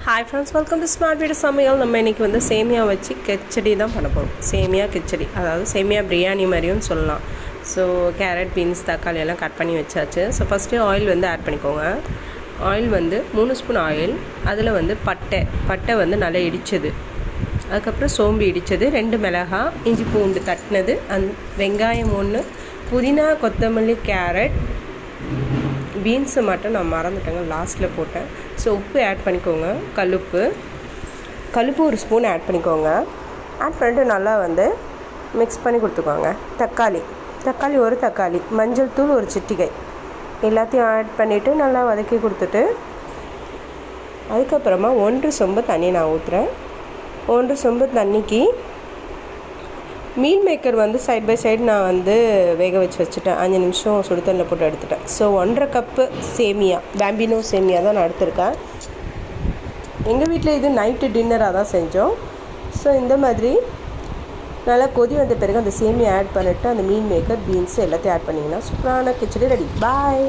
Hi friends, welcome to smart வீடு சமையல். நம்ம இன்றைக்கி வந்து சேமியா வச்சு கிச்சடி தான் பண்ண போகிறோம். சேமியா கிச்சடி, அதாவது சேமியா பிரியாணி மாதிரியும் சொல்லலாம். ஸோ கேரட், பீன்ஸ், தக்காளி எல்லாம் கட் பண்ணி வச்சாச்சு. ஸோ ஃபஸ்ட்டு ஆயில் வந்து ஆட் பண்ணிக்கோங்க. ஆயில் வந்து 3 ஸ்பூன் ஆயில். அதில் வந்து பட்டை வந்து நல்லா இடித்தது, அதுக்கப்புறம் சோம்பு இடித்தது, 2 மிளகாய், இஞ்சி பூண்டு தட்டினது, வெங்காயம் 1, புதினா, கொத்தமல்லி, கேரட், பீன்ஸை மட்டும் நான் மறந்துட்டேங்க, லாஸ்ட்டில் போட்டேன். ஸோ உப்பு ஆட் பண்ணிக்கோங்க. கல்லுப்பு 1 ஸ்பூன் ஆட் பண்ணிக்கோங்க. ஆட் பண்ணிட்டு நல்லா வந்து மிக்ஸ் பண்ணி கொடுத்துக்கோங்க. தக்காளி 1 தக்காளி, மஞ்சள் தூள் 1 சிட்டிகை, எல்லாத்தையும் ஆட் பண்ணிவிட்டு நல்லா வதக்கி கொடுத்துட்டு, அதுக்கப்புறமா 1 சொம்பு தண்ணி நான் ஊற்றுறேன். 1 சொம்பு தண்ணிக்கு மீல் மேக்கர் வந்து சைட் பை சைடு நான் வந்து வேக வச்சுட்டேன். 5 நிமிஷம் சுடு தண்ணியில் போட்டு எடுத்துட்டேன். ஸோ 1.5 கப்பு சேமியா, பேம்பினோ சேமியா தான் நான் எடுத்திருக்கேன். எங்கள் வீட்டில் இது நைட்டு டின்னராக தான் செஞ்சோம். ஸோ இந்த மாதிரி நல்லா கொதி வந்த பிறகு அந்த சேமியா ஆட் பண்ணிவிட்டு அந்த மீல் மேக்கர், பீன்ஸ் எல்லாத்தையும் ஆட் பண்ணிங்கன்னா சூப்பரான கிச்சடி ரெடி. பாய்.